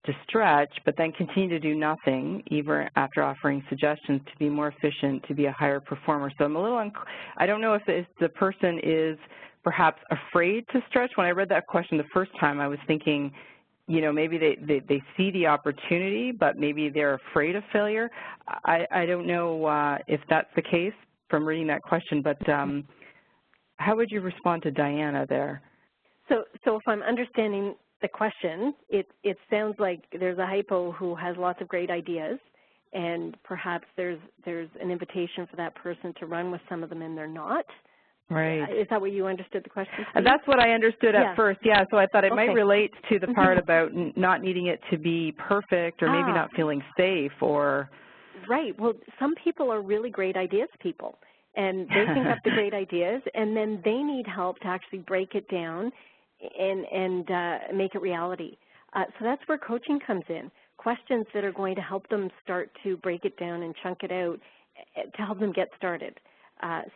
to stretch but then continue to do nothing even after offering suggestions to be more efficient, to be a higher performer? So I'm a little I don't know if the person is perhaps afraid to stretch. When I read that question the first time, I was thinking, you know, maybe they see the opportunity, but maybe they're afraid of failure. I don't know if that's the case from reading that question, but how would you respond to Diana there? So if I'm understanding the question, it sounds like there's a HiPo who has lots of great ideas, and perhaps there's an invitation for that person to run with some of them, and they're not. Right. Is that what you understood the question? That's what I understood at first, yeah. So I thought it might relate to the part about not needing it to be perfect or maybe not feeling safe or... Right. Well, some people are really great ideas people, and they think up the great ideas, and then they need help to actually break it down and make it reality. So that's where coaching comes in, questions that are going to help them start to break it down and chunk it out to help them get started.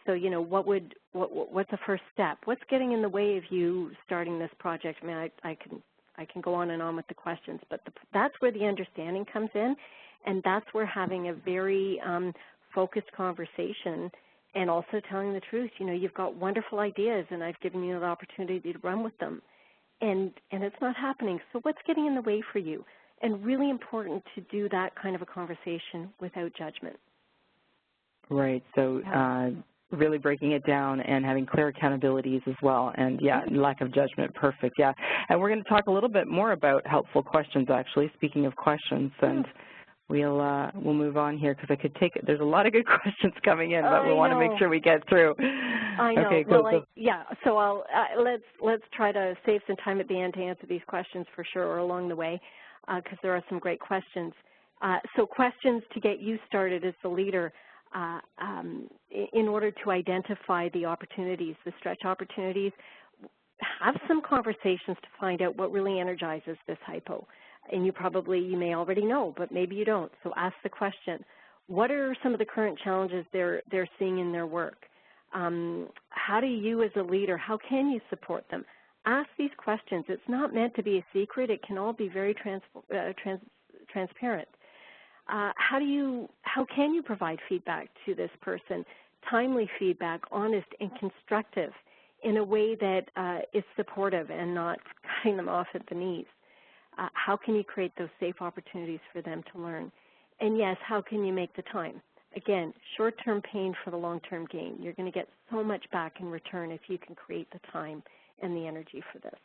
So, you know, what's the first step? What's getting in the way of you starting this project? I mean, I can go on and on with the questions, but that's where the understanding comes in. And that's where having a very focused conversation and also telling the truth. You know, you've got wonderful ideas, and I've given you the opportunity to run with them. And it's not happening. So what's getting in the way for you? And really important to do that kind of a conversation without judgment. Right. So really breaking it down and having clear accountabilities as well. And, lack of judgment. Perfect. Yeah. And we're going to talk a little bit more about helpful questions, actually, speaking of questions. And we'll move on here because I could take it. There's a lot of good questions coming in, but we want to make sure we get through. I know. Okay, well, so I'll let's try to save some time at the end to answer these questions for sure, or along the way, because there are some great questions. So questions to get you started as the leader in order to identify the opportunities, the stretch opportunities. Have some conversations to find out what really energizes this HiPo. And you may already know, but maybe you don't. So ask the question, what are some of the current challenges they're seeing in their work? How do you as a leader, how can you support them? Ask these questions. It's not meant to be a secret. It can all be very transparent. How can you provide feedback to this person? Timely feedback, honest and constructive, in a way that is supportive and not cutting them off at the knees. How can you create those safe opportunities for them to learn? And yes, how can you make the time? Again, short-term pain for the long-term gain. You're going to get so much back in return if you can create the time and the energy for this.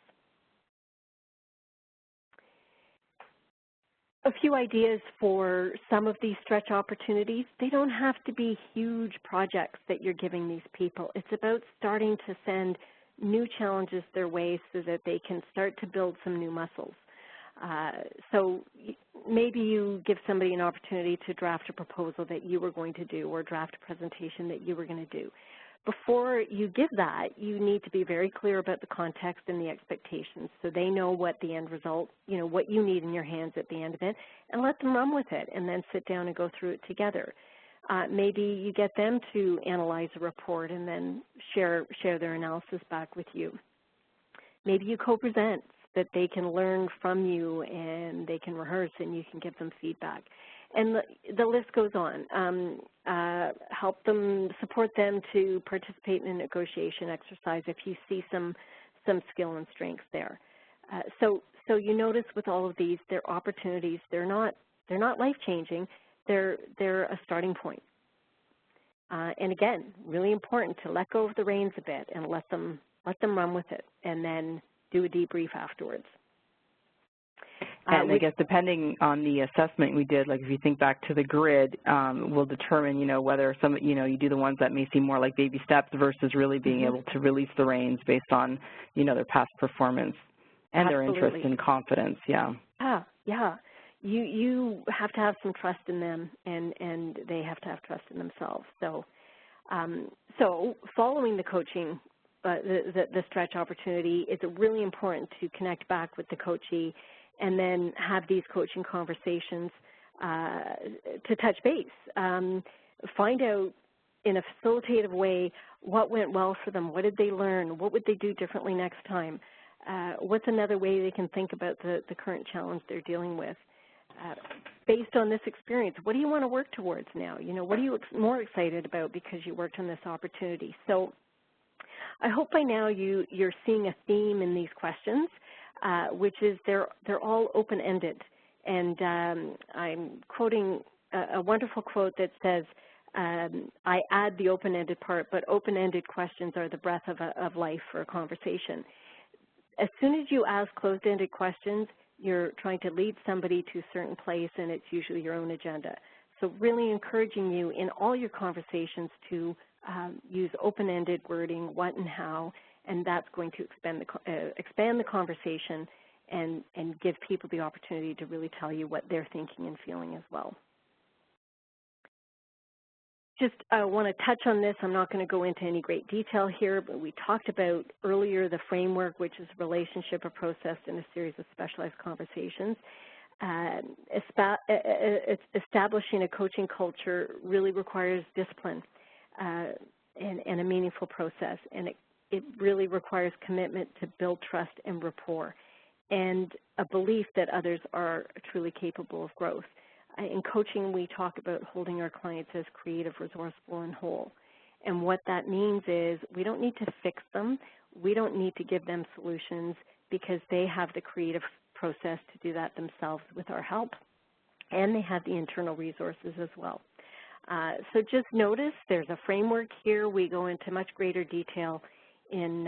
A few ideas for some of these stretch opportunities. They don't have to be huge projects that you're giving these people. It's about starting to send new challenges their way so that they can start to build some new muscles. So maybe you give somebody an opportunity to draft a proposal that you were going to do or draft a presentation that you were going to do. Before you give that, you need to be very clear about the context and the expectations so they know what the end result, what you need in your hands at the end of it, and let them run with it and then sit down and go through it together. Maybe you get them to analyze a report and then share their analysis back with you. Maybe you co-present that they can learn from you and they can rehearse and you can give them feedback. And the list goes on. Help them, support them to participate in a negotiation exercise if you see some skill and strength there. So you notice with all of these, they're opportunities. They're not life-changing. They're a starting point. And again, really important to let go of the reins a bit and let them run with it, and then do a debrief afterwards. And I guess depending on the assessment we did, like if you think back to the grid, we'll determine, whether you do the ones that may seem more like baby steps versus really being able to release the reins based on, their past performance and their interest and confidence. Yeah. Yeah. You have to have some trust in them, and they have to have trust in themselves. So, following the coaching, the stretch opportunity, it's really important to connect back with the coachee and then have these coaching conversations to touch base. Find out in a facilitative way what went well for them, what did they learn, what would they do differently next time, what's another way they can think about the current challenge they're dealing with. Based on this experience, what do you want to work towards now? What are you more excited about because you worked on this opportunity? So I hope by now you're seeing a theme in these questions, which is they're all open-ended. And I'm quoting a wonderful quote that says, I add the open-ended part, but open-ended questions are the breath of life for a conversation. As soon as you ask closed-ended questions, you're trying to lead somebody to a certain place, and it's usually your own agenda. So really encouraging you in all your conversations to use open-ended wording, what and how, and that's going to expand the conversation and give people the opportunity to really tell you what they're thinking and feeling as well. Just want to touch on this. I'm not going to go into any great detail here, but we talked about earlier the framework, which is a relationship, a process, and a series of specialized conversations. Establishing a coaching culture really requires discipline and a meaningful process, and it really requires commitment to build trust and rapport and a belief that others are truly capable of growth. In coaching, we talk about holding our clients as creative, resourceful, and whole. And what that means is we don't need to fix them. We don't need to give them solutions because they have the creative process to do that themselves with our help, and they have the internal resources as well. So just notice there's a framework here. We go into much greater detail in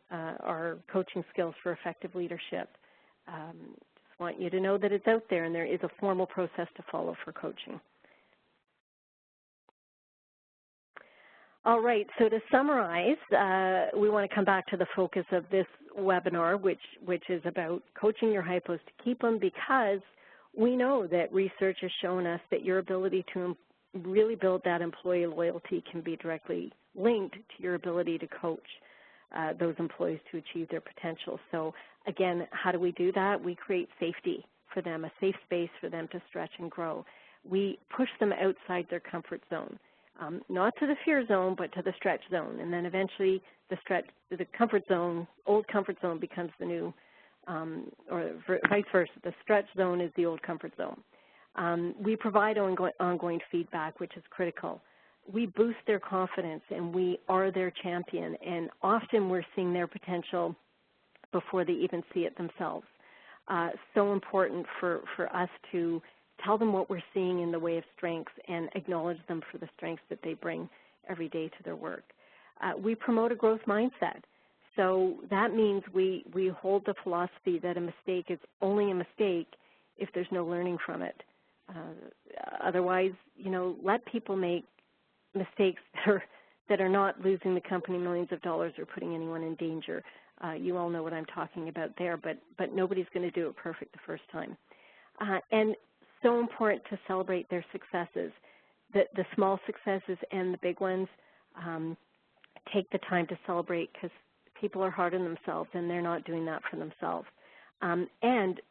our coaching skills for effective leadership. Just want you to know that it's out there and there is a formal process to follow for coaching. All right, so to summarize, we want to come back to the focus of this webinar, which is about coaching your HiPos to keep them, because We know that research has shown us that your ability to really build that employee loyalty can be directly linked to your ability to coach those employees to achieve their potential. So again, how do we do that? We create safety for them, a safe space for them to stretch and grow. We push them outside their comfort zone, not to the fear zone, but to the stretch zone. And then eventually the comfort zone, old comfort zone becomes the new, or vice versa. The stretch zone is the old comfort zone. We provide ongoing feedback, which is critical. We boost their confidence, and we are their champion. And often we're seeing their potential before they even see it themselves. So important for us to tell them what we're seeing in the way of strengths and acknowledge them for the strengths that they bring every day to their work. We promote a growth mindset. So that means we hold the philosophy that a mistake is only a mistake if there's no learning from it. Otherwise, let people make mistakes that are not losing the company millions of dollars or putting anyone in danger. You all know what I'm talking about there, but nobody's going to do it perfect the first time. And so important to celebrate their successes, the small successes and the big ones. Take the time to celebrate, because people are hard on themselves and they're not doing that for themselves. And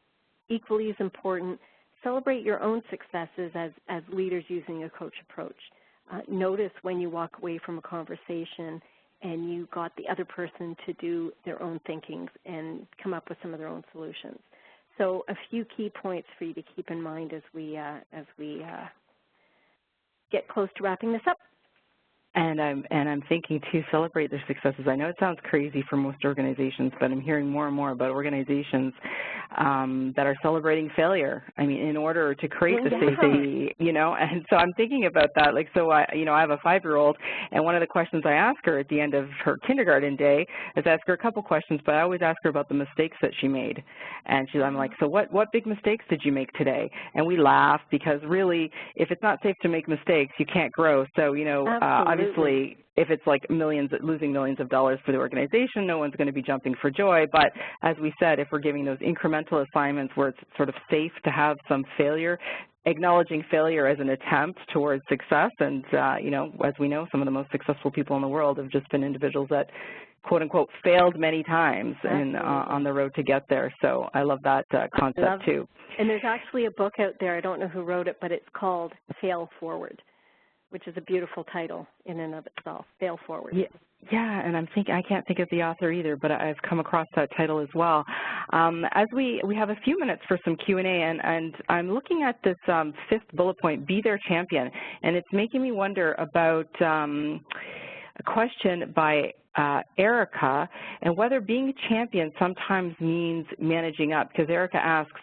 equally as important, celebrate your own successes as leaders using a coach approach. Notice when you walk away from a conversation and you got the other person to do their own thinkings and come up with some of their own solutions. So a few key points for you to keep in mind as we get close to wrapping this up. And I'm thinking to celebrate their successes. I know it sounds crazy for most organizations, but I'm hearing more and more about organizations that are celebrating failure. I mean, in order to create the safety, and so I'm thinking about that. Like, so I have a 5-year-old, and one of the questions I ask her at the end of her kindergarten day is I ask her a couple questions, but I always ask her about the mistakes that she made. And I'm like, so what big mistakes did you make today? And we laugh, because really, if it's not safe to make mistakes, you can't grow. So, obviously, if it's like losing millions of dollars for the organization, no one's going to be jumping for joy. But as we said, if we're giving those incremental assignments where it's sort of safe to have some failure, acknowledging failure as an attempt towards success, and as we know, some of the most successful people in the world have just been individuals that, quote unquote, failed many times on the road to get there. So I love that concept too. And there's actually a book out there, I don't know who wrote it, but it's called Fail Forward, which is a beautiful title in and of itself, Fail Forward. Yeah, and I can't think of the author either, but I've come across that title as well. As we have a few minutes for some Q&A, and I'm looking at this 5th bullet point, be their champion, and it's making me wonder about a question by Erica, and whether being a champion sometimes means managing up, because Erica asks,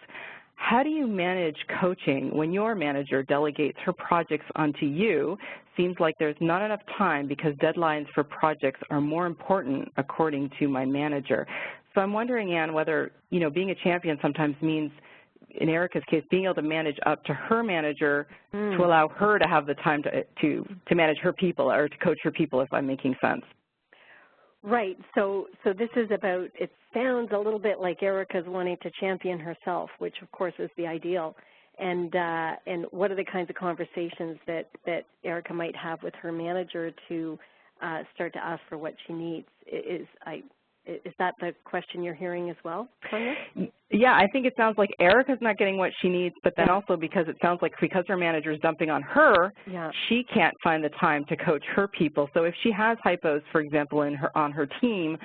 how do you manage coaching when your manager delegates her projects onto you? Seems like there's not enough time because deadlines for projects are more important, according to my manager. So I'm wondering, Anne, whether being a champion sometimes means, in Erica's case, being able to manage up to her manager to allow her to have the time to manage her people, or to coach her people, if I'm making sense. Right. So this is about, it sounds a little bit like Erica's wanting to champion herself, which of course is the ideal. And what are the kinds of conversations that Erica might have with her manager to start to ask for what she needs? Is that the question you're hearing as well, Sonia? Yeah, I think it sounds like Erica's not getting what she needs, but then also because it sounds like because her manager is dumping on her, she can't find the time to coach her people. So if she has HiPos, for example, on her team,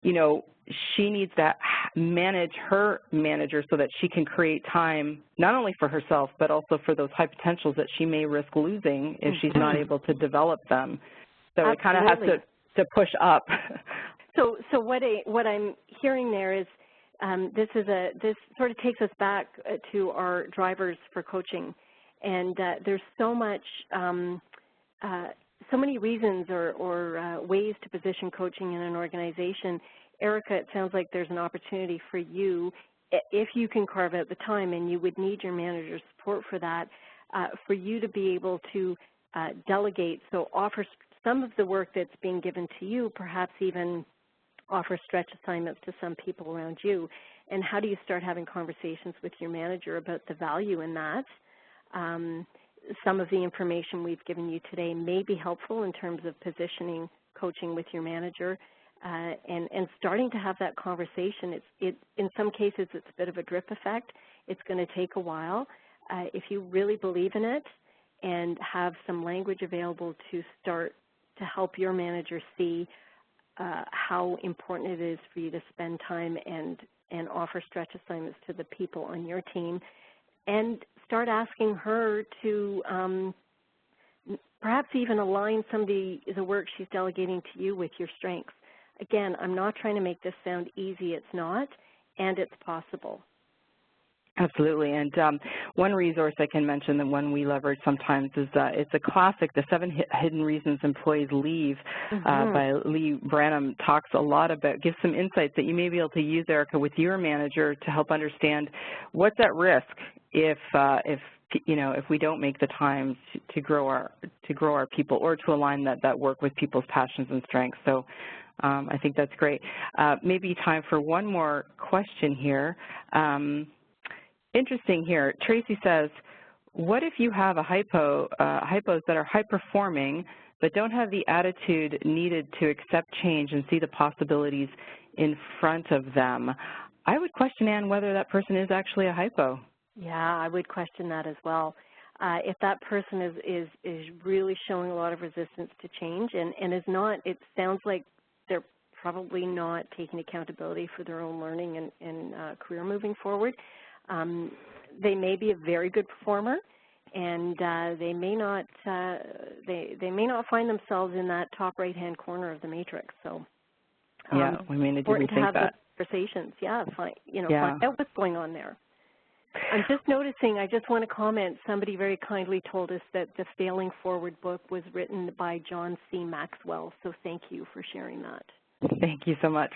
she needs to manage her manager so that she can create time not only for herself, but also for those high potentials that she may risk losing if she's not able to develop them. So it kind of has to push up. So what I'm hearing there is this sort of takes us back to our drivers for coaching, and there's so many reasons or ways to position coaching in an organization. Erica, it sounds like there's an opportunity for you, if you can carve out the time, and you would need your manager's support for that, for you to be able to delegate, so offer some of the work that's being given to you, perhaps even offer stretch assignments to some people around you. and how do you start having conversations with your manager about the value in that. Some of the information we've given you today may be helpful in terms of positioning coaching with your manager and starting to have that conversation. In some cases, it's a bit of a drip effect. It's going to take a while. If you really believe in it and have some language available to start to help your manager see how important it is for you to spend time and offer stretch assignments to the people on your team, and start asking her to perhaps even align some of the work she's delegating to you with your strengths. Again, I'm not trying to make this sound easy. It's not, and it's possible. Absolutely, and one resource I can mention, the one we leverage sometimes, is it's a classic, The 7 Hidden Reasons Employees Leave by Lee Branham. Talks a lot about, gives some insights that you may be able to use, Erica, with your manager to help understand what's at risk if we don't make the time to grow our people, or to align that work with people's passions and strengths. So I think that's great. Maybe time for one more question here. Interesting here. Tracy says, what if you have HiPos that are high-performing but don't have the attitude needed to accept change and see the possibilities in front of them? I would question, Ann, whether that person is actually a HiPo. Yeah, I would question that as well. If that person is really showing a lot of resistance to change and is not, it sounds like they're probably not taking accountability for their own learning and career moving forward. They may be a very good performer, and they may not find themselves in that top right-hand corner of the matrix. So yeah, we may need to rethink to have that. Those conversations. Yeah, find out what's going on there. I'm just noticing. I just want to comment. Somebody very kindly told us that the Failing Forward book was written by John C. Maxwell. So thank you for sharing that. Thank you so much.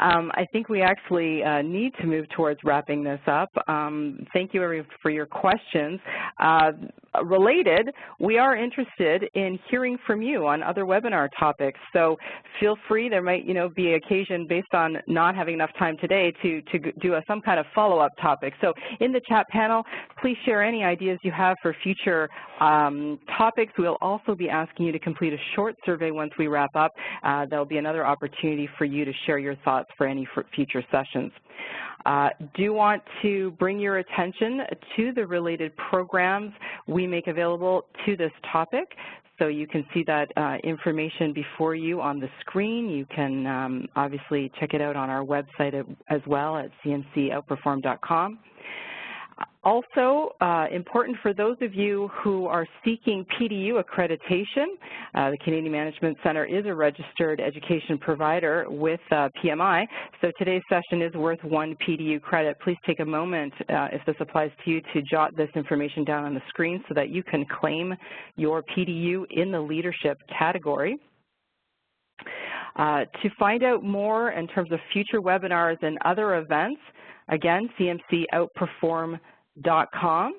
I think we actually need to move towards wrapping this up. Thank you, everyone, for your questions. Related, we are interested in hearing from you on other webinar topics. So feel free. There might, be occasion based on not having enough time today to do some kind of follow-up topic. So in the chat panel, please share any ideas you have for future topics. We'll also be asking you to complete a short survey once we wrap up. There'll be another opportunity for you to share your thoughts for any future sessions. Do want to bring your attention to the related programs we make available to this topic. So you can see that information before you on the screen. You can obviously check it out on our website as well at cmcoutperform.com. Also, important for those of you who are seeking PDU accreditation, the Canadian Management Centre is a registered education provider with PMI, so today's session is worth 1 PDU credit. Please take a moment, if this applies to you, to jot this information down on the screen so that you can claim your PDU in the leadership category. To find out more in terms of future webinars and other events, again, cmcoutperform.com.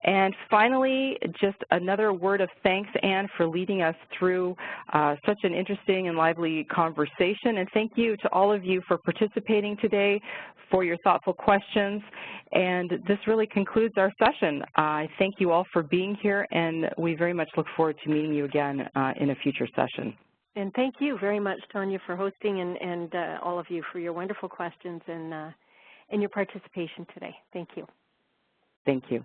And finally, just another word of thanks, Anne, for leading us through such an interesting and lively conversation. And thank you to all of you for participating today, for your thoughtful questions. And this really concludes our session. I thank you all for being here, and we very much look forward to meeting you again in a future session. And thank you very much, Tanya, for hosting, and all of you for your wonderful questions and your participation today. Thank you. Thank you.